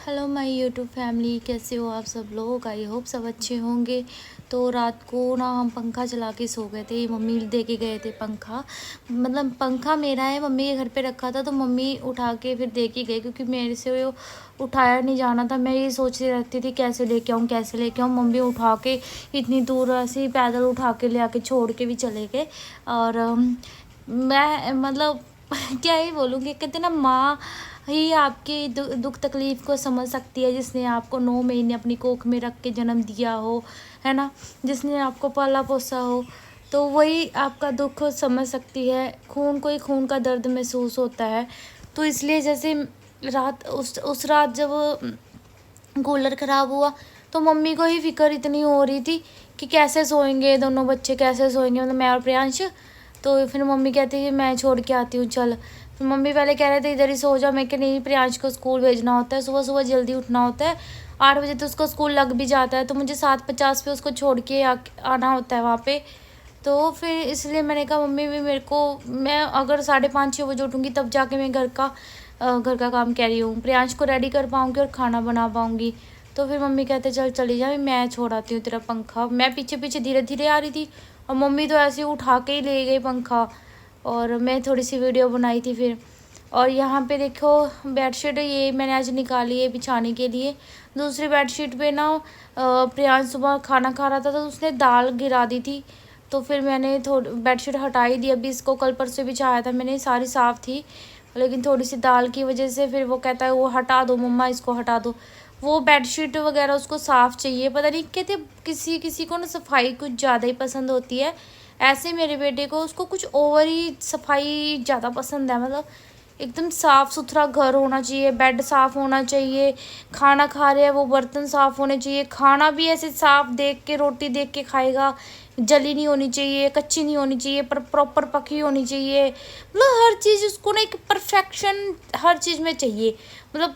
Hello my YouTube family, कैसे हो आप सब लोग। आई होप सब अच्छे होंगे। तो रात को ना हम पंखा चला के सो गए थे। मम्मी दे के गए थे पंखा, मतलब पंखा मेरा है, मम्मी के घर पे रखा था, तो मम्मी उठा के फिर दे के गए क्योंकि मेरे से वो उठाया नहीं जाना था। मैं ये सोचती रहती थी कैसे लेके आऊँ कैसे लेके आऊँ। मम्मी उठा के इतनी दूर ऐसे ही पैदल उठा के ले आके छोड़ के भी चले गए। और मैं मतलब क्या ही बोलूँगी, कहते ना माँ ही आपकी दुख तकलीफ़ को समझ सकती है, जिसने आपको 9 महीने अपनी कोख में रख के जन्म दिया हो, है ना, जिसने आपको पाला पोसा हो, तो वही आपका दुख समझ सकती है। खून को ही खून का दर्द महसूस होता है। तो इसलिए जैसे रात उस रात जब कूलर ख़राब हुआ तो मम्मी को ही फ़िक्र इतनी हो रही थी कि कैसे सोएंगे दोनों बच्चे, कैसे सोएंगे, मतलब मैं और प्रियांश। तो फिर मम्मी कहती है मैं छोड़ के आती हूँ चल। फिर मम्मी पहले कह रहे थे इधर ही सो जा, मैं कि नहीं, प्रियांश को स्कूल भेजना होता है, सुबह सुबह जल्दी उठना होता है, 8 बजे तो उसको स्कूल लग भी जाता है, तो मुझे 7:50 पे उसको छोड़ के आना होता है वहाँ पे। तो फिर इसलिए मैंने कहा मम्मी भी मेरे को, मैं अगर 5:30-6 बजे उठूँगी तब जाके मैं घर का काम कह रही हूँ, प्रियांश को रेडी कर पाऊँगी और खाना बना पाऊँगी। तो फिर मम्मी कहते चल चली जा, मैं छोड़ आती हूँ तेरा पंखा। मैं पीछे पीछे धीरे धीरे आ रही थी और मम्मी तो ऐसे ही उठा के ही ले गई पंखा। और मैं थोड़ी सी वीडियो बनाई थी फिर। और यहाँ पे देखो बेडशीट ये मैंने आज निकाली है बिछाने के लिए। दूसरी बेडशीट पे ना प्रियांश सुबह खाना खा रहा था तो उसने दाल गिरा दी थी, तो फिर मैंने थोड़ी बेडशीट हटाई दी। अभी इसको कल परसों बिछाया था मैंने, सारी साफ़ थी, लेकिन थोड़ी सी दाल की वजह से फिर वो कहता है वो हटा दो मम्मा, इसको हटा दो। वो बेडशीट वगैरह उसको साफ़ चाहिए, पता नहीं कहते किसी किसी को ना सफाई कुछ ज़्यादा ही पसंद होती है। ऐसे मेरे बेटे को, उसको कुछ ओवर ही सफाई ज़्यादा पसंद है, मतलब एकदम साफ़ सुथरा घर होना चाहिए, बेड साफ़ होना चाहिए, खाना खा रहे हैं वो बर्तन साफ़ होने चाहिए, खाना भी ऐसे साफ़ देख के, रोटी देख के खाएगा, जली नहीं होनी चाहिए, कच्ची नहीं होनी चाहिए, पर प्रॉपर पकी होनी चाहिए। मतलब हर चीज़ उसको ना एक परफेक्शन हर चीज़ में चाहिए। मतलब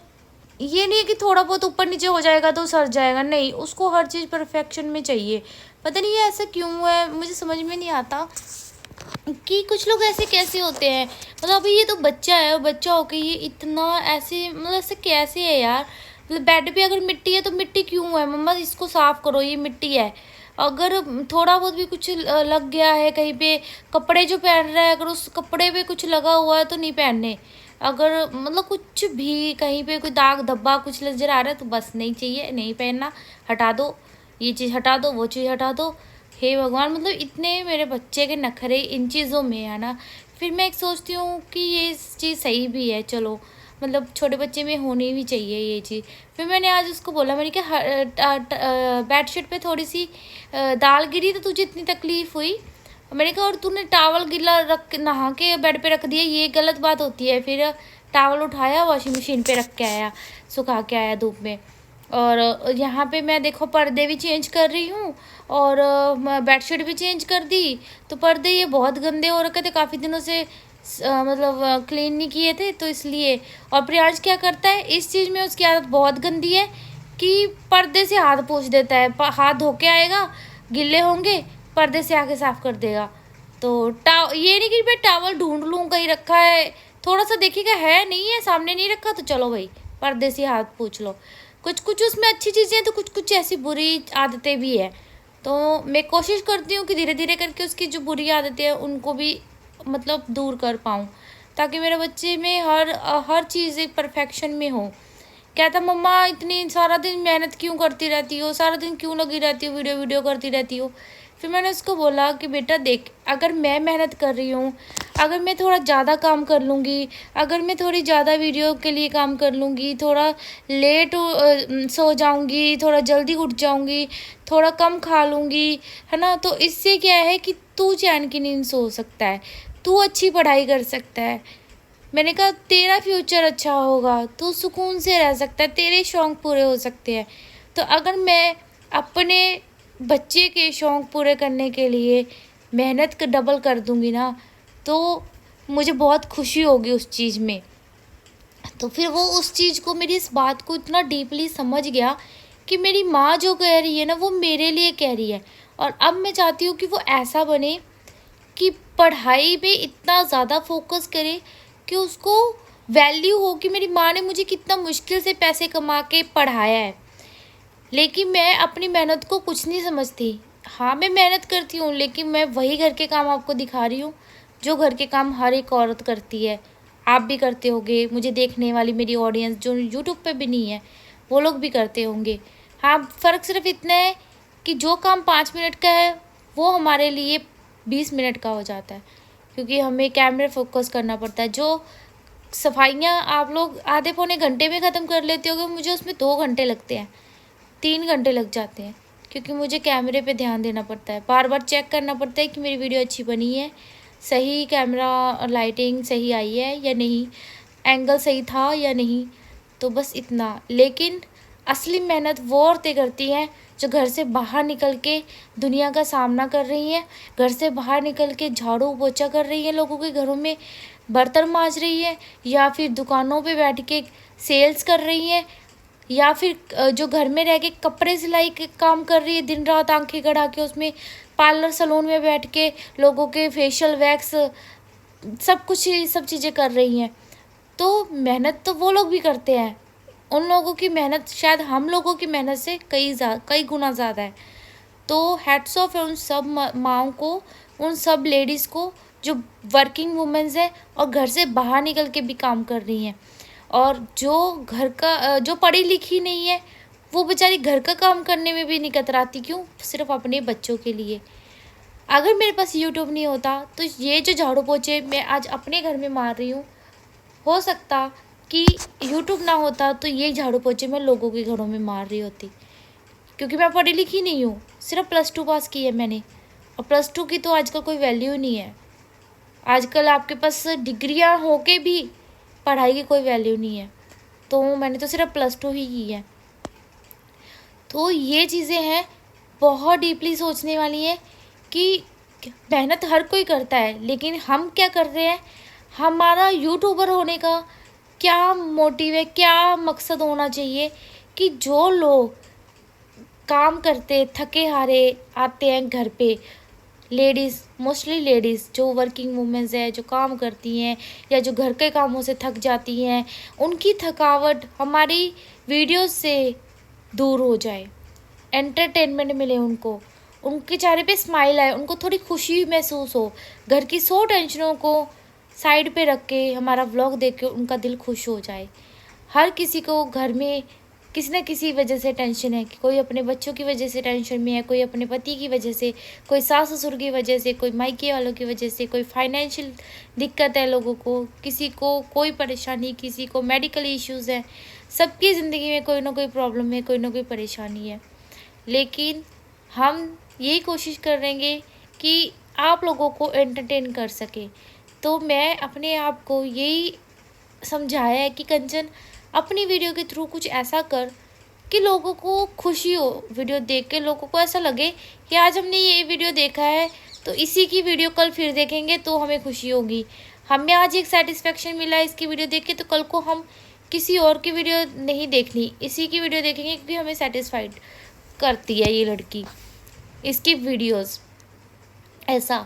ये नहीं है कि थोड़ा बहुत ऊपर नीचे हो जाएगा तो सर जाएगा, नहीं, उसको हर चीज़ परफेक्शन में चाहिए। पता नहीं ये ऐसा क्यों है, मुझे समझ में नहीं आता कि कुछ लोग ऐसे कैसे होते हैं। मतलब अभी ये तो बच्चा है और बच्चा होकर ये इतना ऐसे, मतलब ऐसे कैसे है यार। मतलब बेड पे अगर मिट्टी है तो मिट्टी क्यों है मम्मा, इसको साफ़ करो, ये मिट्टी है। अगर थोड़ा बहुत भी कुछ लग गया है कहीं पे, कपड़े जो पहन रहा है अगर उस कपड़े पे कुछ लगा हुआ है तो नहीं पहनने। अगर मतलब कुछ भी कहीं पे कोई दाग धब्बा कुछ नज़र आ रहा है तो बस नहीं चाहिए, नहीं पहनना, हटा दो, ये चीज़ हटा दो, वो चीज़ हटा दो। हे भगवान, मतलब इतने मेरे बच्चे के नखरे इन चीज़ों में है ना। फिर मैं एक सोचती हूँ कि ये चीज़ सही भी है, चलो मतलब छोटे बच्चे में होनी भी चाहिए ये चीज़। फिर मैंने आज उसको बोला, मैंने कहा बेडशीट पे थोड़ी सी दाल गिरी तो तुझे इतनी तकलीफ़ हुई। मैंने कहा और तूने टावल गीला रख नहा के बेड पे रख दिया, ये गलत बात होती है। फिर टावल उठाया, वॉशिंग मशीन पे रख के आया, सुखा के आया धूप में। और यहाँ पे मैं देखो पर्दे भी चेंज कर रही हूँ और बेडशीट भी चेंज कर दी। तो पर्दे ये बहुत गंदे हो रखे थे, काफ़ी दिनों से मतलब क्लीन नहीं किए थे, तो इसलिए। और प्रियांश क्या करता है इस चीज़ में, उसकी आदत बहुत गंदी है कि पर्दे से हाथ पोंछ देता है। हाथ धो के आएगा, गिले होंगे, पर्दे से आके साफ़ कर देगा। तो ये नहीं कि मैं टावल ढूंढ लूँ कहीं रखा है, थोड़ा सा देखिएगा है नहीं है, सामने नहीं रखा तो चलो भाई पर्दे से हाथ पोंछ लो। कुछ कुछ उसमें अच्छी चीज़ें हैं तो कुछ कुछ ऐसी बुरी आदतें भी है। तो मैं कोशिश करती हूँ कि धीरे धीरे करके उसकी जो बुरी आदतें हैं उनको भी मतलब दूर कर पाऊँ, ताकि मेरे बच्चे में हर चीज़ एक परफेक्शन में हो। कहता मम्मा इतनी सारा दिन मेहनत क्यों करती रहती हो, सारा दिन क्यों लगी रहती हो, वीडियो वीडियो करती रहती हो। फिर मैंने उसको बोला कि बेटा देख, अगर मैं मेहनत कर रही हूँ, अगर मैं थोड़ा ज़्यादा काम कर लूँगी, अगर मैं थोड़ी ज़्यादा वीडियो के लिए काम कर लूँगी, थोड़ा लेट सो जाऊँगी, थोड़ा जल्दी उठ जाऊँगी, थोड़ा कम खा लूँगी, है ना, तो इससे क्या है कि तू चैन की नींद सो सकता है, तू अच्छी पढ़ाई कर सकता है। मैंने कहा तेरा फ्यूचर अच्छा होगा, तू सुकून से रह सकता है, तेरे शौक़ पूरे हो सकते हैं। तो अगर मैं अपने बच्चे के शौक़ पूरे करने के लिए मेहनत डबल कर दूँगी ना, तो मुझे बहुत खुशी होगी उस चीज़ में। तो फिर वो उस चीज़ को, मेरी इस बात को इतना डीपली समझ गया कि मेरी माँ जो कह रही है ना वो मेरे लिए कह रही है। और अब मैं चाहती हूँ कि वो ऐसा बने कि पढ़ाई पे इतना ज़्यादा फोकस करे कि उसको वैल्यू हो कि मेरी माँ ने मुझे कितना मुश्किल से पैसे कमा के पढ़ाया है, लेकिन मैं अपनी मेहनत को कुछ नहीं समझती। हाँ, मैं मेहनत करती हूँ, लेकिन मैं वही घर के काम आपको दिखा रही हूँ जो घर के काम हर एक औरत करती है। आप भी करते होंगे, मुझे देखने वाली मेरी ऑडियंस जो यूट्यूब पे भी नहीं है वो लोग भी करते होंगे। हाँ, फ़र्क सिर्फ इतना है कि जो काम 5 मिनट का है वो हमारे लिए 20 मिनट का हो जाता है, क्योंकि हमें कैमरे फोकस करना पड़ता है। जो सफाइयाँ आप लोग आधे पौने घंटे में ख़त्म कर लेते होगे, मुझे उसमें 2 घंटे लगते हैं, 3 घंटे लग जाते हैं, क्योंकि मुझे कैमरे पे ध्यान देना पड़ता है, बार बार चेक करना पड़ता है कि मेरी वीडियो अच्छी बनी है, सही कैमरा लाइटिंग सही आई है या नहीं, एंगल सही था या नहीं। तो बस इतना। लेकिन असली मेहनत वो औरतें करती हैं जो घर से बाहर निकल के दुनिया का सामना कर रही हैं, घर से बाहर निकल के झाड़ू पोछा कर रही हैं, लोगों के घरों में बर्तन मांज रही हैं, या फिर दुकानों पे बैठ के सेल्स कर रही हैं, या फिर जो घर में रह के कपड़े सिलाई के काम कर रही है, दिन रात आंखें गड़ा के उसमें पार्लर सैलून में बैठ के लोगों के फेशियल वैक्स सब कुछ ये सब चीज़ें कर रही हैं। तो मेहनत तो वो लोग भी करते हैं, उन लोगों की मेहनत शायद हम लोगों की मेहनत से कई गुना ज़्यादा है। तो हैट्स ऑफ है उन सब माँओं को, उन सब लेडीज़ को जो वर्किंग वुमेन्स है और घर से बाहर निकल के भी काम कर रही हैं। और जो घर का जो पढ़ी लिखी नहीं है वो बेचारी घर का काम करने में भी नहीं कतराती। क्यों? सिर्फ अपने बच्चों के लिए। अगर मेरे पास यूट्यूब नहीं होता तो ये जो झाड़ू पोछे मैं आज अपने घर में मार रही हूँ, हो सकता कि यूट्यूब ना होता तो ये झाड़ू पोछे मैं लोगों के घरों में मार रही होती, क्योंकि मैं पढ़ी लिखी नहीं हूँ, सिर्फ +2 पास की है मैंने। और +2 की तो आजकल कोई वैल्यू नहीं है। आजकल आपके पास डिग्रियाँ होके भी पढ़ाई की कोई वैल्यू नहीं है। तो मैंने तो सिर्फ +2 ही की है। तो ये चीज़ें हैं, बहुत डीपली सोचने वाली हैं कि मेहनत हर कोई करता है, लेकिन हम क्या कर रहे हैं, हमारा यूट्यूबर होने का क्या मोटिव है, क्या मकसद होना चाहिए कि जो लोग काम करते थके हारे आते हैं घर पे, लेडीज़, मोस्टली लेडीज़ जो वर्किंग वुमेन्स है, जो काम करती हैं या जो घर के कामों से थक जाती हैं, उनकी थकावट हमारी वीडियोस से दूर हो जाए, एंटरटेनमेंट मिले उनको, उनके चेहरे पे स्माइल आए, उनको थोड़ी खुशी महसूस हो, घर की 100 टेंशनों को साइड पे रख के हमारा व्लॉग देख के उनका दिल खुश हो जाए। हर किसी को घर में किसी न किसी वजह से टेंशन है, कि कोई अपने बच्चों की वजह से टेंशन में है, कोई अपने पति की वजह से, कोई सास ससुर की वजह से, कोई मायके वालों की वजह से, कोई फाइनेंशियल दिक्कत है लोगों को, किसी को कोई परेशानी, किसी को मेडिकल इश्यूज़ हैं। सबकी ज़िंदगी में कोई ना कोई प्रॉब्लम है, कोई ना कोई परेशानी है। लेकिन हम यही कोशिश करेंगे कि आप लोगों को एंटरटेन कर सके। तो मैं अपने आप को यही समझाया है कि कंचन, अपनी वीडियो के थ्रू कुछ ऐसा कर कि लोगों को खुशी हो, वीडियो देख के लोगों को ऐसा लगे कि आज हमने ये वीडियो देखा है तो इसी की वीडियो कल फिर देखेंगे तो हमें खुशी होगी। हमें आज एक सेटिस्फेक्शन मिला इसकी वीडियो देख के, तो कल को हम किसी और की वीडियो नहीं देखनी, इसी की वीडियो देखेंगे, क्योंकि हमें सेटिस्फाइड करती है ये लड़की इसकी वीडियोस। ऐसा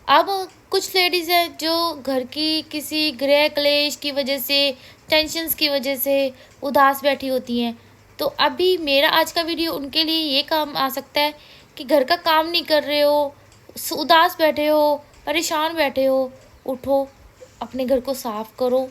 अब कुछ लेडीज़ हैं जो घर की किसी गृह क्लेश की वजह से, टेंशन्स की वजह से उदास बैठी होती हैं। तो अभी मेरा आज का वीडियो उनके लिए ये काम आ सकता है कि घर का काम नहीं कर रहे हो, उदास बैठे हो, परेशान बैठे हो, उठो, अपने घर को साफ़ करो।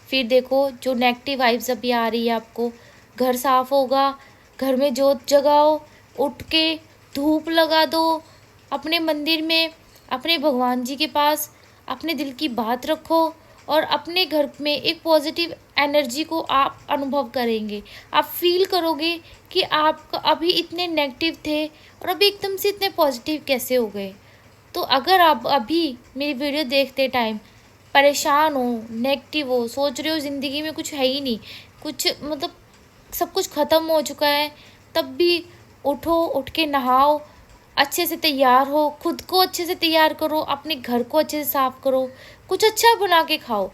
फिर देखो जो नेगेटिव वाइब्स अभी आ रही है आपको, घर साफ़ होगा, घर में जोत जगाओ, उठ के धूप लगा दो, अपने मंदिर में, अपने भगवान जी के पास अपने दिल की बात रखो, और अपने घर में एक पॉजिटिव एनर्जी को आप अनुभव करेंगे। आप फील करोगे कि आप अभी इतने नेगेटिव थे और अभी एकदम से इतने पॉजिटिव कैसे हो गए। तो अगर आप अभी मेरी वीडियो देखते टाइम परेशान हो, नेगेटिव हो, सोच रहे हो ज़िंदगी में कुछ है ही नहीं, कुछ मतलब सब कुछ ख़त्म हो चुका है, तब भी उठो, उठ के नहाओ, अच्छे से तैयार हो, खुद को अच्छे से तैयार करो, अपने घर को अच्छे से साफ़ करो, कुछ अच्छा बना के खाओ।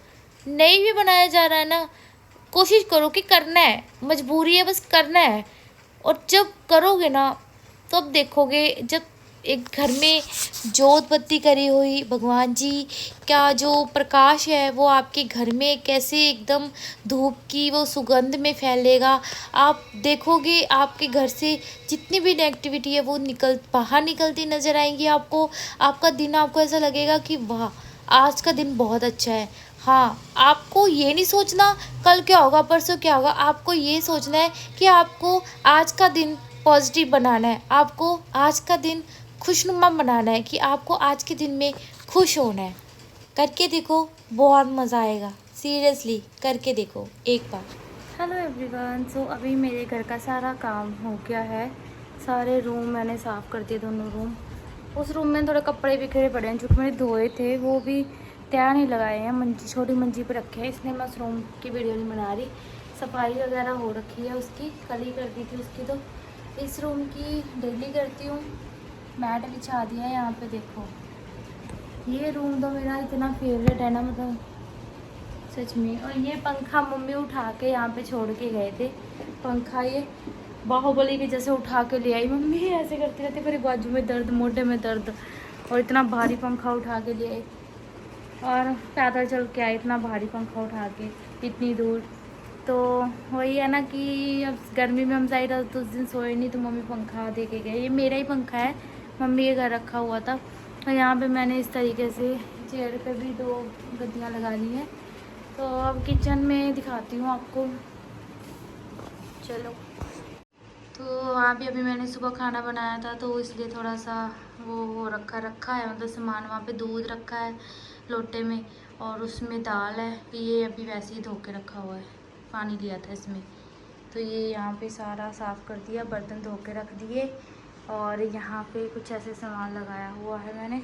नहीं भी बनाया जा रहा है ना, कोशिश करो कि करना है, मजबूरी है बस करना है। और जब करोगे ना तो अब देखोगे, जब एक घर में जोत बत्ती करी हुई भगवान जी का जो प्रकाश है वो आपके घर में कैसे एकदम धूप की वो सुगंध में फैलेगा। आप देखोगे आपके घर से जितनी भी नेगेटिविटी है वो बाहर निकलती नज़र आएंगी आपको। आपका दिन आपको ऐसा लगेगा कि वाह आज का दिन बहुत अच्छा है। हाँ, आपको ये नहीं सोचना कल क्या होगा परसों क्या होगा, आपको ये सोचना है कि आपको आज का दिन पॉजिटिव बनाना है, आपको आज का दिन खुशनुमा बनाना है, कि आपको आज के दिन में खुश होना है। करके देखो बहुत मज़ा आएगा, सीरियसली करके देखो एक बार। हेलो एवरीवन, सो अभी मेरे घर का सारा काम हो गया है। सारे रूम मैंने साफ़ कर दिए, दोनों रूम। उस रूम में थोड़े कपड़े बिखरे पड़े हैं जो मैंने धोए थे, वो भी तैयार नहीं लगाए हैं, मंजी छोटी मंजी पे रखे हैं, इसलिए मैं उस रूम की वीडियो नहीं बना रही। सफाई वगैरह हो रखी है उसकी, कल ही कर दी थी उसकी। तो इस रूम की डेली करती हूँ। मैट बिछा दिया है यहाँ पे, देखो ये रूम तो मेरा इतना फेवरेट है ना, मतलब सच में। और ये पंखा मम्मी उठा के यहाँ पे छोड़ के गए थे। पंखा ये बाहुबली के जैसे उठा के ले आई मम्मी, ऐसे करते रहते, मेरे बाजू में दर्द, मोटे में दर्द, और इतना भारी पंखा उठा के ले आई। और पैदल चल के आए, इतना भारी पंखा उठा के इतनी दूर। तो वही है ना कि अब गर्मी में हम साइड तो उस दिन सोए नहीं, तो मम्मी पंखा दे के गए। ये मेरा ही पंखा है, मम्मी के घर रखा हुआ था। और यहाँ पे मैंने इस तरीके से चेयर पे भी 2 गद्दियाँ लगा ली हैं। तो अब किचन में दिखाती हूँ आपको, चलो। तो वहाँ भी अभी मैंने सुबह खाना बनाया था, तो इसलिए थोड़ा सा वो रखा है, मतलब सामान। वहाँ पे दूध रखा है लोटे में, और उसमें दाल है। ये अभी वैसे ही धो के रखा हुआ है, पानी लिया था इसमें। तो ये यहाँ पे सारा साफ़ कर दिया, बर्तन धो के रख दिए। और यहाँ पे कुछ ऐसे सामान लगाया हुआ है मैंने,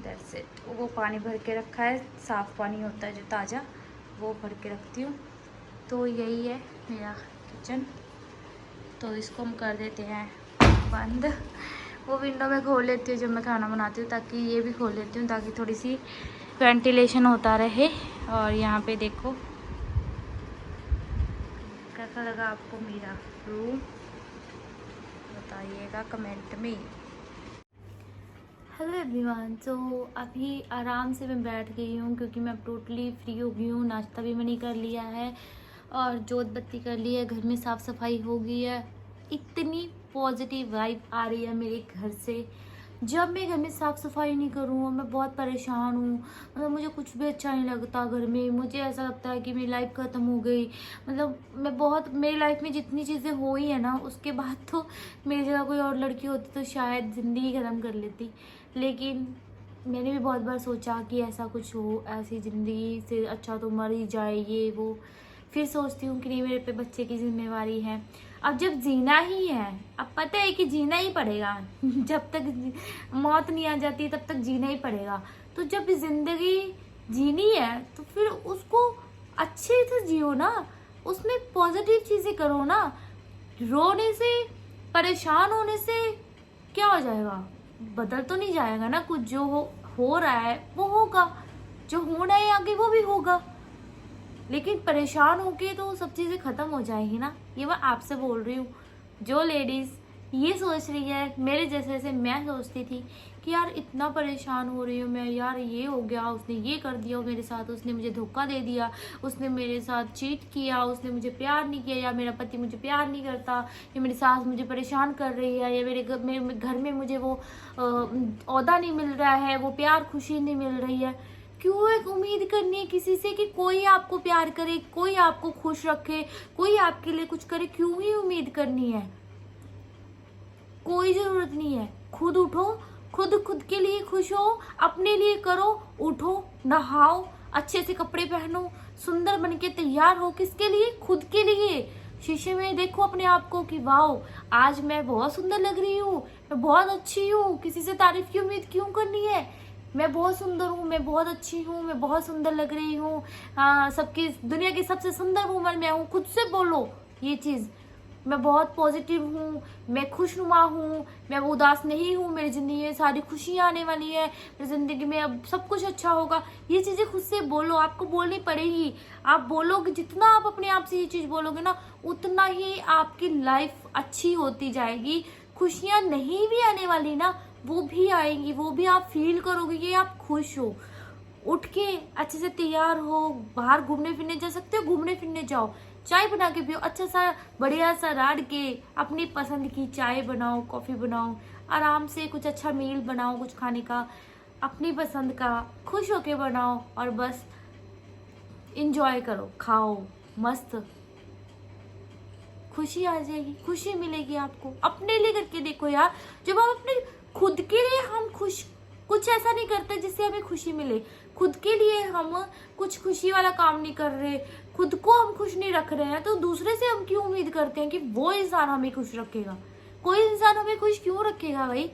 दैट्स इट। वो पानी भर के रखा है, साफ़ पानी होता है जो ताज़ा, वो भर के रखती हूँ। तो यही है मेरा किचन। तो इसको हम कर देते हैं बंद। वो विंडो में खोल लेती हूँ जब मैं खाना बनाती हूँ, ताकि ये भी खोल लेती हूँ ताकि थोड़ी सी वेंटिलेशन होता रहे। और यहाँ पे देखो कैसा लगा आपको मेरा रूम, बताइएगा कमेंट में। हेलो एवरीवन, तो अभी आराम से मैं बैठ गई हूँ क्योंकि मैं टोटली फ्री हो गई हूँ। नाश्ता भी मैंने कर लिया है और जोत बत्ती कर ली है, घर में साफ़ सफाई हो गई है। इतनी पॉजिटिव वाइब आ रही है मेरे घर से। जब मैं घर में साफ़ सफाई नहीं करूँ, मैं बहुत परेशान हूँ, मतलब मुझे कुछ भी अच्छा नहीं लगता घर में। मुझे ऐसा लगता है कि मेरी लाइफ ख़त्म हो गई। मतलब मेरी लाइफ में जितनी चीज़ें हुई है ना, उसके बाद तो मेरी जगह कोई और लड़की होती तो शायद ज़िंदगी ख़त्म कर लेती। लेकिन मैंने भी बहुत बार सोचा कि ऐसा कुछ हो, ऐसी ज़िंदगी से अच्छा तो मर ही जाए, ये वो। फिर सोचती हूँ कि नहीं, मेरे पे बच्चे की जिम्मेवारी है। अब जब जीना ही है, अब पता है कि जीना ही पड़ेगा जब तक मौत नहीं आ जाती तब तक जीना ही पड़ेगा। तो जब ज़िंदगी जीनी है तो फिर उसको अच्छे से जियो ना, उसमें पॉजिटिव चीज़ें करो ना। रोने से, परेशान होने से क्या हो जाएगा? बदल तो नहीं जाएगा ना कुछ। जो हो रहा है वो होगा, जो होना है आगे वो भी होगा। लेकिन परेशान होके तो सब चीज़ें ख़त्म हो जाएगी ना। ये मैं आपसे बोल रही हूँ, जो लेडीज़ ये सोच रही है मेरे जैसे मैं सोचती थी कि यार इतना परेशान हो रही हूँ मैं, यार ये हो गया, उसने ये कर दिया मेरे साथ, उसने मुझे धोखा दे दिया, उसने मेरे साथ चीट किया, उसने मुझे प्यार नहीं किया, या मेरा पति मुझे प्यार नहीं करता, या मेरी सास मुझे परेशान कर रही है, या मेरे घर में मुझे वो ओहदा नहीं मिल रहा है, वो प्यार खुशी नहीं मिल रही है। क्यों एक उम्मीद करनी है किसी से कि कोई आपको प्यार करे, कोई आपको खुश रखे, कोई आपके लिए कुछ करे? क्यों ही उम्मीद करनी है? कोई जरूरत नहीं है। खुद उठो, खुद के लिए खुश हो, अपने लिए करो। उठो, नहाओ, अच्छे से कपड़े पहनो, सुंदर बन के तैयार हो। किसके लिए? खुद के लिए। शीशे में देखो अपने आप को कि वाह आज मैं बहुत सुंदर लग रही हूँ, मैं बहुत अच्छी हूँ। किसी से तारीफ की उम्मीद क्यों करनी है? मैं बहुत सुंदर हूँ, मैं बहुत अच्छी हूँ, मैं बहुत सुंदर लग रही हूँ, सबकी दुनिया की सबसे सुंदर वूमन मैं हूँ। खुद से बोलो ये चीज़। मैं बहुत पॉजिटिव हूँ, मैं खुशनुमा हूँ, मैं उदास नहीं हूँ, मेरी ज़िंदगी में सारी खुशियाँ आने वाली है, मेरी ज़िंदगी में अब सब कुछ अच्छा होगा। ये चीज़ें खुद से बोलो, आपको बोलनी पड़ेगी। आप बोलोगे, जितना आप अपने आप से ये चीज़ बोलोगे ना, उतना ही आपकी लाइफ अच्छी होती जाएगी। खुशियाँ नहीं भी आने वाली ना, वो भी आएंगी, वो भी आप फील करोगे कि आप खुश हो। उठ के अच्छे से तैयार हो, बाहर घूमने फिरने जा सकते हो, घूमने फिरने जाओ, चाय बना के पियो, अच्छा सा बढ़िया सा राड़ के अपनी पसंद की चाय बनाओ, कॉफी बनाओ, आराम से कुछ अच्छा मील बनाओ, कुछ खाने का अपनी पसंद का, खुश होके बनाओ और बस इंजॉय करो, खाओ मस्त, खुशी आ जाएगी, खुशी मिलेगी आपको। अपने लिए करके देखो यार, जब हम अपने खुद के लिए हम खुश, कुछ ऐसा नहीं करते जिससे हमें खुशी मिले, खुद के लिए हम कुछ खुशी वाला काम नहीं कर रहे, खुद को हम खुश नहीं रख रहे हैं, तो दूसरे से हम क्यों उम्मीद करते हैं कि वो इंसान हमें खुश रखेगा? कोई इंसान हमें खुश क्यों रखेगा भाई?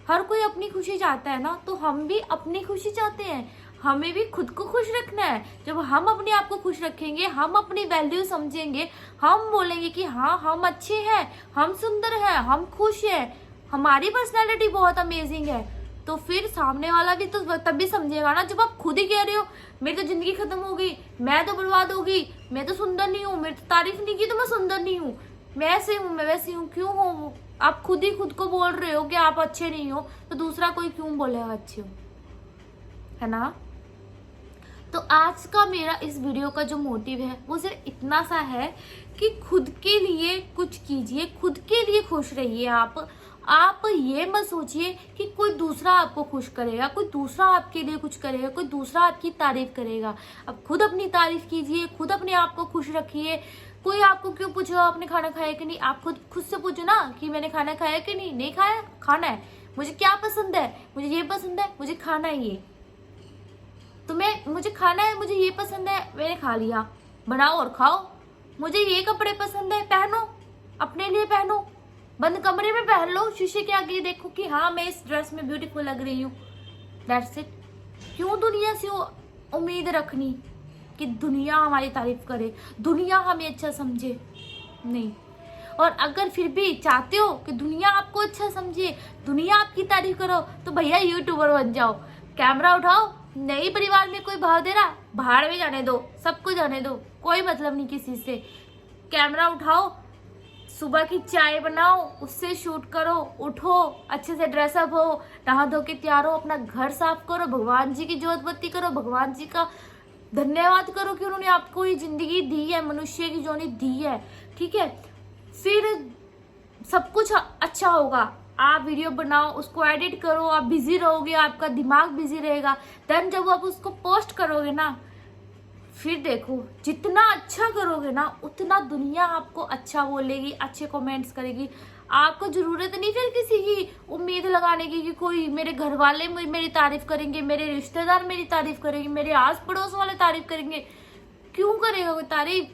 हर कोई अपनी खुशी चाहता है ना, तो हम भी अपनी खुशी चाहते हैं, हमें भी खुद को खुश रखना है। जब हम अपने आप को खुश रखेंगे, हम अपनी वैल्यू समझेंगे, हम बोलेंगे कि हाँ हम अच्छे हैं, हम सुंदर हैं, हम खुश हैं, हमारी पर्सनैलिटी बहुत अमेजिंग है, तो फिर सामने वाला भी तो तभी समझेगा ना। जब आप खुद ही कह रहे हो मेरी तो जिंदगी खत्म हो गई, मैं तो बर्बाद हो गई, मैं तो सुंदर नहीं हूँ, मेरी तो तारीफ नहीं की तो मैं सुंदर नहीं हूँ, मैं ऐसे हूँ, मैं वैसी हूँ, क्यों हो? आप खुद ही खुद को बोल रहे हो कि आप अच्छे नहीं हो, तो दूसरा कोई क्यों बोलेगा अच्छे हो, है ना? तो आज का मेरा इस वीडियो का जो मोटिव है वो सिर्फ इतना सा है कि खुद के लिए कुछ कीजिए, खुद के लिए खुश रहिए। आप ये मत सोचिए कि कोई दूसरा आपको खुश करेगा, कोई दूसरा आपके लिए कुछ करेगा, कोई दूसरा आपकी तारीफ करेगा। आप खुद अपनी तारीफ कीजिए, खुद अपने आप को खुश रखिए। कोई आपको क्यों पूछेगा आपने खाना खाया कि नहीं? आप खुद से पूछो ना कि मैंने खाना खाया कि नहीं? नहीं खाया, खाना है, मुझे क्या पसंद है, मुझे ये पसंद है, मुझे खाना है ये, तो मुझे खाना है, मुझे ये पसंद है, मैंने खा लिया, बनाओ और खाओ। मुझे ये कपड़े पसंद है, पहनो, अपने लिए पहनो, बंद कमरे में पहन लो, शीशे के आगे देखो कि हाँ मैं इस ड्रेस में ब्यूटीफुल लग रही हूँ, दैट्स इट। क्यों दुनिया से उम्मीद रखनी कि दुनिया हमारी तारीफ करे, दुनिया हमें अच्छा समझे? नहीं। और अगर फिर भी चाहते हो कि दुनिया आपको अच्छा समझे, दुनिया आपकी तारीफ करो, तो भैया यूट्यूबर बन जाओ, कैमरा उठाओ, नहीं परिवार में कोई भाव दे रहा, बाहर में जाने दो, सबको जाने दो, कोई मतलब नहीं किसी से। कैमरा उठाओ, सुबह की चाय बनाओ, उससे शूट करो, उठो, अच्छे से ड्रेसअप हो, नहा धो के तैयार हो, अपना घर साफ करो, भगवान जी की जोत बत्ती करो, भगवान जी का धन्यवाद करो कि उन्होंने आपको ये जिंदगी दी है, मनुष्य की जोनी दी है, ठीक है? फिर सब कुछ अच्छा होगा। आप वीडियो बनाओ, उसको एडिट करो, आप बिजी रहोगे, आपका दिमाग बिजी रहेगा, देन जब आप उसको पोस्ट करोगे ना, फिर देखो जितना अच्छा करोगे ना उतना दुनिया आपको अच्छा बोलेगी, अच्छे कमेंट्स करेगी। आपको जरूरत नहीं फिर किसी की उम्मीद लगाने की कि कोई मेरे घर वाले मेरी तारीफ करेंगे, मेरे रिश्तेदार मेरी तारीफ करेंगे, मेरे आस पड़ोस वाले तारीफ करेंगे। क्यों करेगा कोई तारीफ?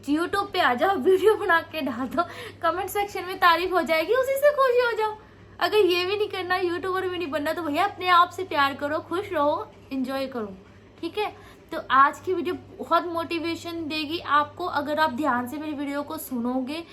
यूट्यूब पे आ जाओ, वीडियो बना के डाल दो, कमेंट सेक्शन में तारीफ हो जाएगी, उसी से खुश हो जाओ। अगर ये भी नहीं करना, यूट्यूबर भी नहीं बनना, तो भैया अपने आप से प्यार करो, खुश रहो, एंजॉय करो, ठीक है? तो आज की वीडियो बहुत मोटिवेशन देगी आपको। अगर आप ध्यान से मेरी वीडियो को सुनोगे,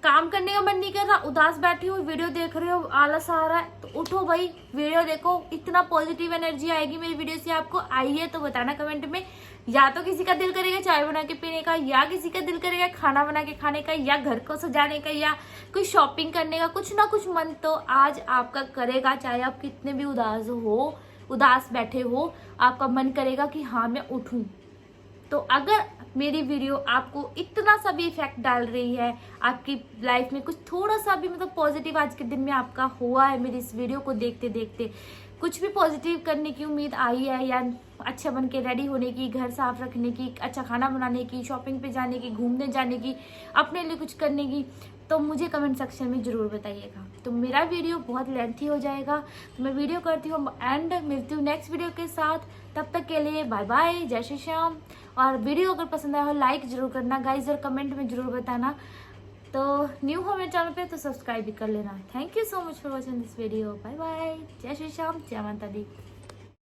काम करने का मन नहीं कर रहा, उदास बैठे हो, वीडियो देख रहे हो, आलस आ रहा है, तो उठो भाई, वीडियो देखो, इतना पॉजिटिव एनर्जी आएगी मेरी वीडियो से। आपको आई है तो बताना कमेंट में। या तो किसी का दिल करेगा चाय बना के पीने का, या किसी का दिल करेगा खाना बना के खाने का, या घर को सजाने का, या कोई शॉपिंग करने का, कुछ ना कुछ मन तो आज आपका करेगा। चाहे आप कितने भी उदास बैठे हो, आपका मन करेगा कि हाँ मैं उठूं। तो अगर मेरी वीडियो आपको इतना सा भी इफेक्ट डाल रही है, आपकी लाइफ में कुछ थोड़ा सा भी मतलब पॉजिटिव आज के दिन में आपका हुआ है, मेरी इस वीडियो को देखते देखते कुछ भी पॉजिटिव करने की उम्मीद आई है, या अच्छा बन के रेडी होने की, घर साफ रखने की, अच्छा खाना बनाने की, शॉपिंग पे जाने की, घूमने जाने की, अपने लिए कुछ करने की, तो मुझे कमेंट सेक्शन में ज़रूर बताइएगा। तो मेरा वीडियो बहुत लेंथी हो जाएगा, तो मैं वीडियो करती हूँ एंड मिलती हूँ नेक्स्ट वीडियो के साथ। तब तक के लिए बाय बाय, जय श्री श्याम। और वीडियो अगर पसंद आया हो लाइक ज़रूर करना गाइज, और कमेंट में ज़रूर बताना। तो न्यू हो मेरे चैनल पे तो सब्सक्राइब भी कर लेना। Thank you so much for watching this video. Bye bye, जय श्री श्याम, जय माता दी।